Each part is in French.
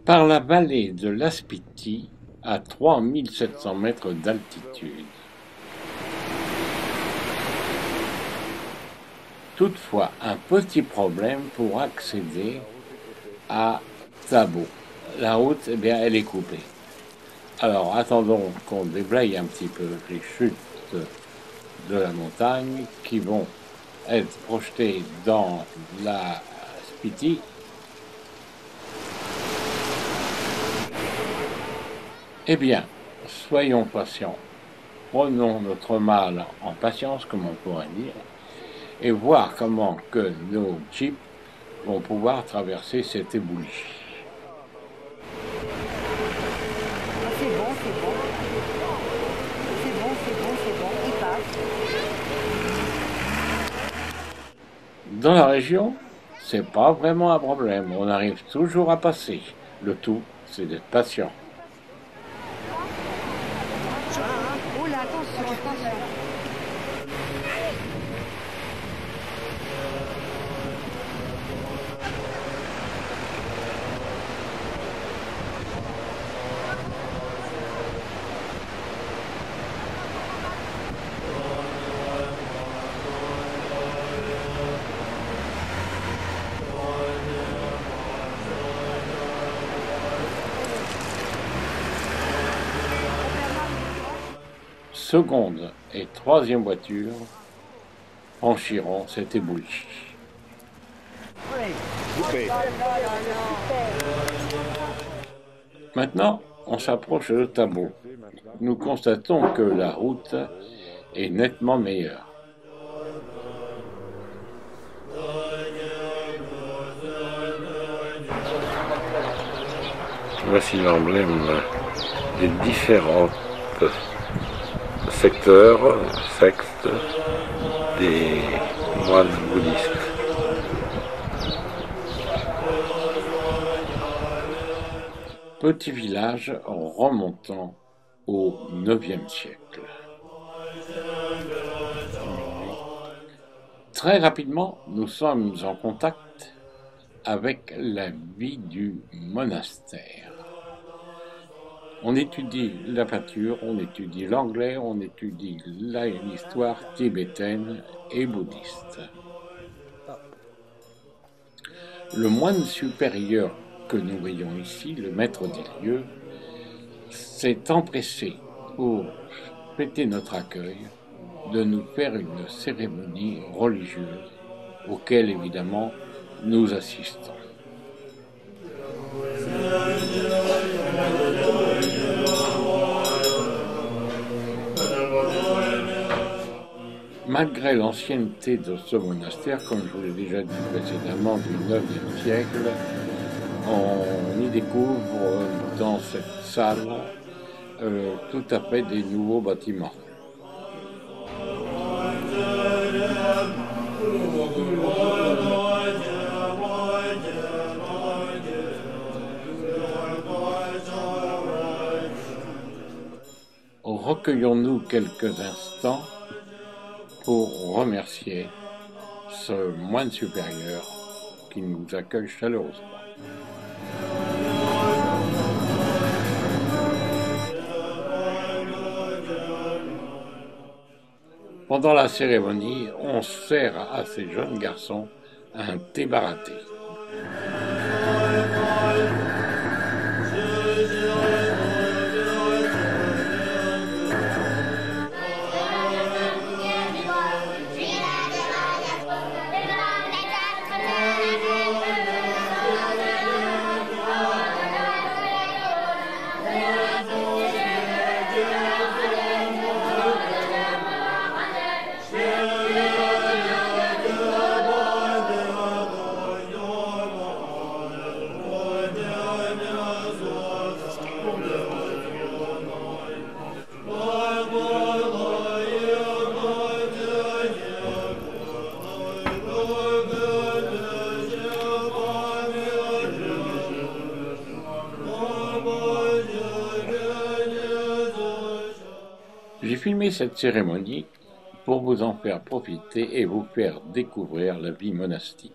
par la vallée de l'Aspiti à 3700 mètres d'altitude. Toutefois, un petit problème pour accéder à Tabo. La route, eh bien, elle est coupée. Alors, attendons qu'on déblaye un petit peu les chutes de la montagne qui vont être projetées dans la Spiti. Eh bien, soyons patients. Prenons notre mal en patience, comme on pourrait dire, et voir comment que nos jeeps vont pouvoir traverser cette éboulis. C'est bon, c'est bon. C'est bon, c'est bon, c'est bon. Il passe. Dans la région, c'est pas vraiment un problème. On arrive toujours à passer. Le tout, c'est d'être patient. Oh là, attention, attention. Seconde et troisième voiture franchiront cette éboulis. Maintenant, on s'approche de Tabo. Nous constatons que la route est nettement meilleure. Voici l'emblème des différents secteurs, sectes des moines bouddhistes. Petit village remontant au IXe siècle. Très rapidement, nous sommes en contact avec la vie du monastère. On étudie la peinture, on étudie l'anglais, on étudie l'histoire tibétaine et bouddhiste. Le moine supérieur que nous voyons ici, le maître des lieux, s'est empressé pour fêter notre accueil de nous faire une cérémonie religieuse auquel évidemment nous assistons. Malgré l'ancienneté de ce monastère, comme je vous l'ai déjà dit précédemment, du IXe siècle, on y découvre dans cette salle tout à fait des nouveaux bâtiments. Recueillons-nous quelques instants pour remercier ce moine supérieur qui nous accueille chaleureusement. Pendant la cérémonie, on sert à ces jeunes garçons un thé baraté. J'ai filmé cette cérémonie pour vous en faire profiter et vous faire découvrir la vie monastique.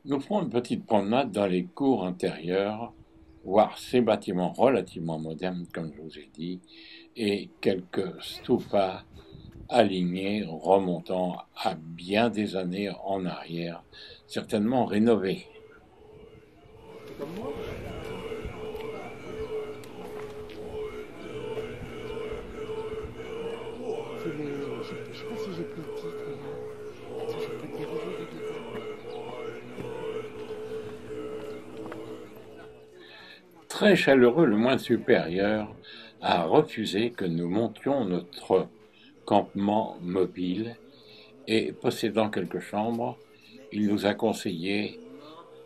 Nous ferons une petite promenade dans les cours intérieures, voir ces bâtiments relativement modernes, comme je vous ai dit, et quelques stupas alignés remontant à bien des années en arrière, certainement rénovés. Je sais pas si j'ai pris le titre là. Attends, je peux te dire aujourd'hui. Très chaleureux, le moine supérieur a refusé que nous montions notre campement mobile et possédant quelques chambres, il nous a conseillé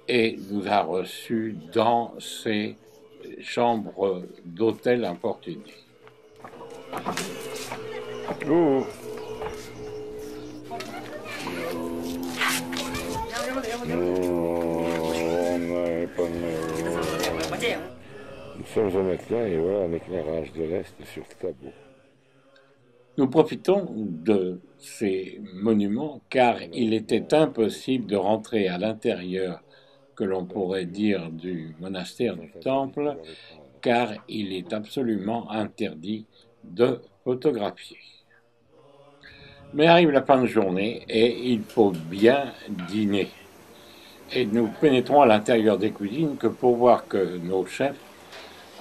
et nous a reçus dans ses chambres d'hôtel importunées. Oh, on n'est pas de... Nous sommes au Matelin et voilà un éclairage de l'Est sur Tabo. Nous profitons de ces monuments car il était impossible de rentrer à l'intérieur, que l'on pourrait dire du monastère du temple, car il est absolument interdit de photographier. Mais arrive la fin de journée et il faut bien dîner. Et nous pénétrons à l'intérieur des cuisines que pour voir que nos chefs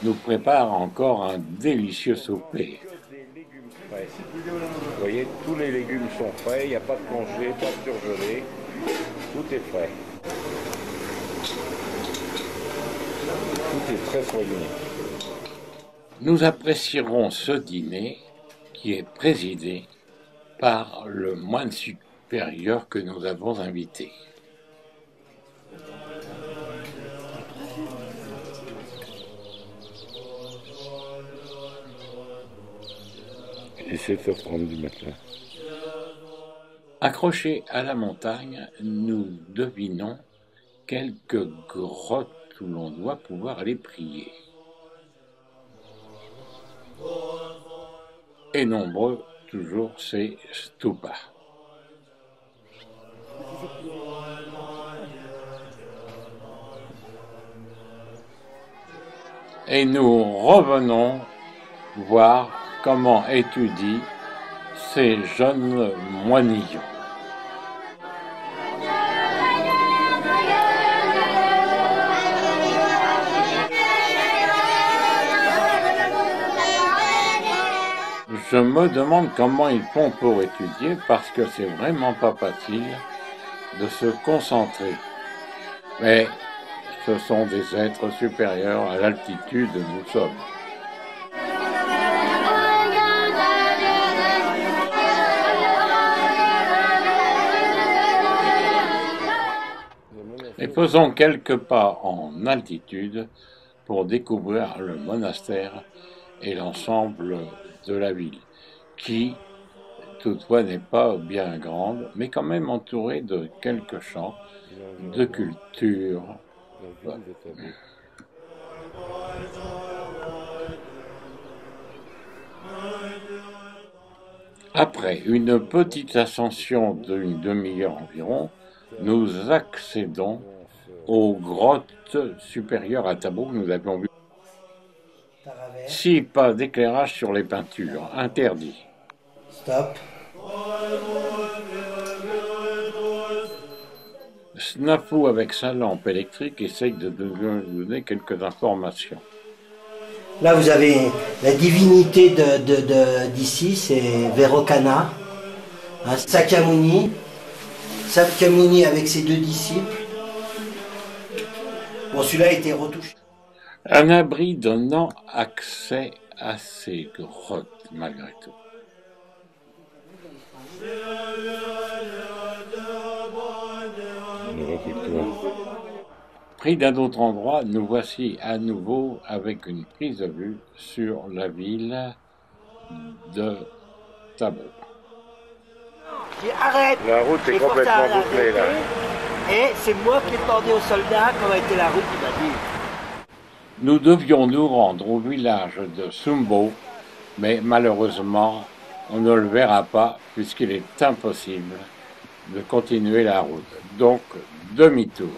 nous préparent encore un délicieux souper. Vous voyez, tous les légumes sont frais, il n'y a pas de congelé, pas de surgelé, tout est frais. Tout est très soigné. Nous apprécierons ce dîner qui est présidé par le moine supérieur que nous avons invité. Et 7h30 du matin. Accrochés à la montagne, nous devinons quelques grottes où l'on doit pouvoir aller prier. Et nombreux toujours ces stupas. Et nous revenons voir comment étudient ces jeunes moinillons. Je me demande comment ils font pour étudier parce que c'est vraiment pas facile de se concentrer. Mais ce sont des êtres supérieurs à l'altitude où nous sommes. Et faisons quelques pas en altitude pour découvrir le monastère et l'ensemble de la ville, qui toutefois n'est pas bien grande, mais quand même entourée de quelques champs de culture. Après une petite ascension d'une demi-heure environ, nous accédons aux grottes supérieures à Tabo que nous avions vues. Si pas d'éclairage sur les peintures, interdit. Stop. Snafu, avec sa lampe électrique, essaye de nous donner quelques informations. Là, vous avez la divinité d'ici, c'est Vairocana, hein, Sakyamuni. Sakyamuni avec ses 2 disciples. Bon, celui-là a été retouché. Un abri donnant accès à ces grottes, malgré tout. Pris d'un autre endroit, nous voici à nouveau avec une prise de vue sur la ville de Tabo. Arrête. La route est complètement bouclée là. Et c'est moi qui ai demandé aux soldats comment était la route, il m'a dit. Nous devions nous rendre au village de Sumbo, mais malheureusement, on ne le verra pas puisqu'il est impossible de continuer la route. Donc, demi-tour.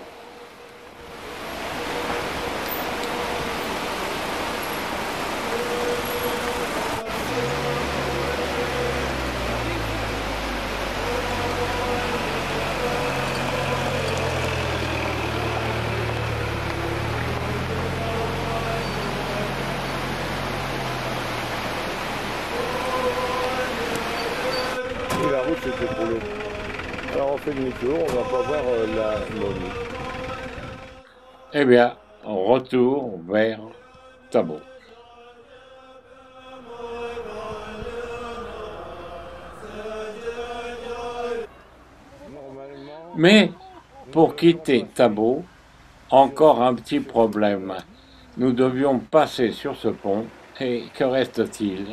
fait demi-tour, on va pas voir la momie. Eh bien, retour vers Thabot. Mais pour quitter Thabot, encore un petit problème. Nous devions passer sur ce pont, et que reste-t-il?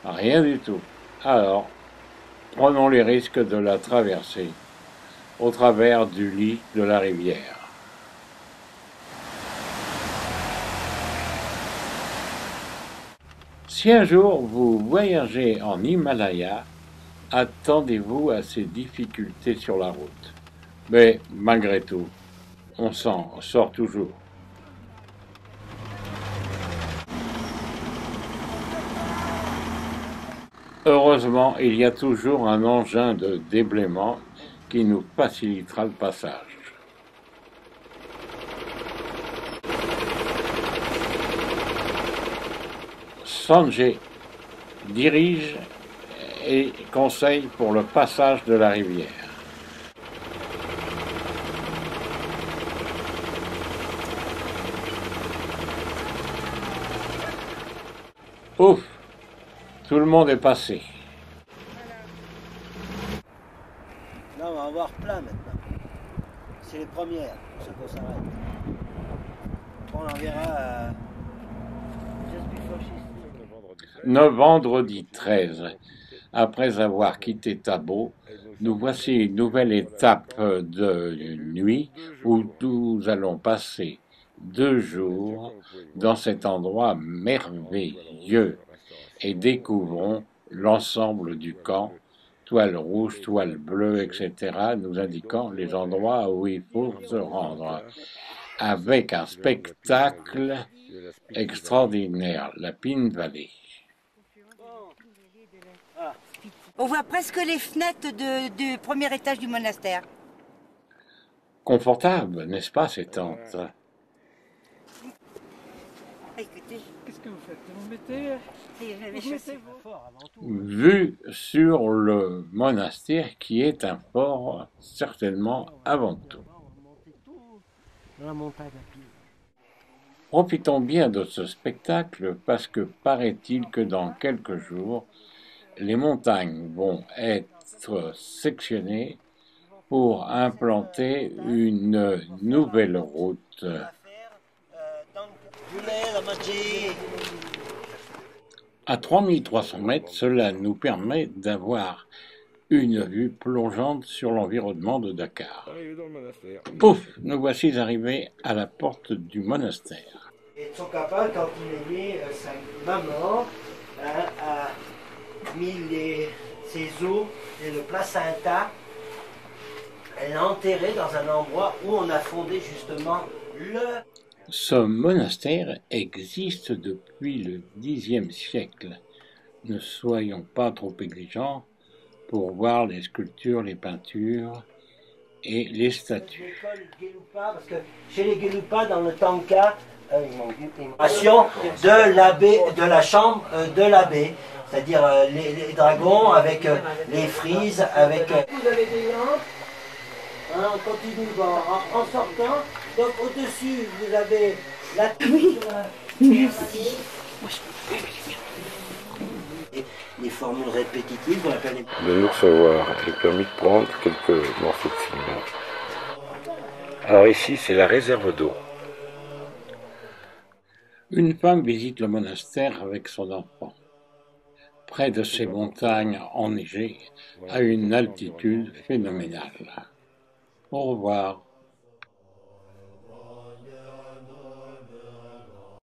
Rien du tout. Alors, prenons les risques de la traversée, au travers du lit de la rivière. Si un jour vous voyagez en Himalaya, attendez-vous à ces difficultés sur la route. Mais malgré tout, on s'en sort toujours. Heureusement, il y a toujours un engin de déblaiement qui nous facilitera le passage. Sanjay dirige et conseille pour le passage de la rivière. Ouf! Tout le monde est passé. Là, on va en voir plein maintenant. C'est les premières, pour ceux qu'on s'arrête. On en verra just before she's... Vendredi 13, après avoir quitté Thabot, nous voici une nouvelle étape de nuit où nous allons passer 2 jours dans cet endroit merveilleux et découvrons l'ensemble du camp, toile rouge, toile bleue, etc., nous indiquant les endroits où il faut se rendre, avec un spectacle extraordinaire, la Pine Valley. On voit presque les fenêtres du premier étage du monastère. Confortable, n'est-ce pas, ces tentes? Écoutez, Qu'est-ce que vous faites? Vous mettez Vue sur le monastère qui est un fort, certainement avant tout. Dans la montagne à pied. Profitons bien de ce spectacle parce que paraît-il que dans quelques jours, les montagnes vont être sectionnées pour implanter une nouvelle route. À 3300 mètres, cela nous permet d'avoir une vue plongeante sur l'environnement de Dakar. Arrivé dans le monastère. Pouf, nous voici arrivés à la porte du monastère. Et son papa, quand il est né, sa maman a mis ses os et le placenta. Elle l'a enterré dans un endroit où on a fondé justement le... Ce monastère existe depuis le Xe siècle. Ne soyons pas trop exigeants pour voir les sculptures, les peintures et les statues. L'école Gelupa, parce que chez les Gelupa, dans le Tanka, de l'abbé, de la chambre de l'abbé, c'est-à-dire les dragons avec les frises, avec... Vous avez des lampes, hein, on continue en sortant, donc au-dessus vous avez la... oui, merci. Les formules répétitives, on appelle les... De nous recevoir et permis de prendre quelques morceaux de film. Alors ici, c'est la réserve d'eau. Une femme visite le monastère avec son enfant. Près de ces montagnes enneigées, à une altitude phénoménale. Au revoir.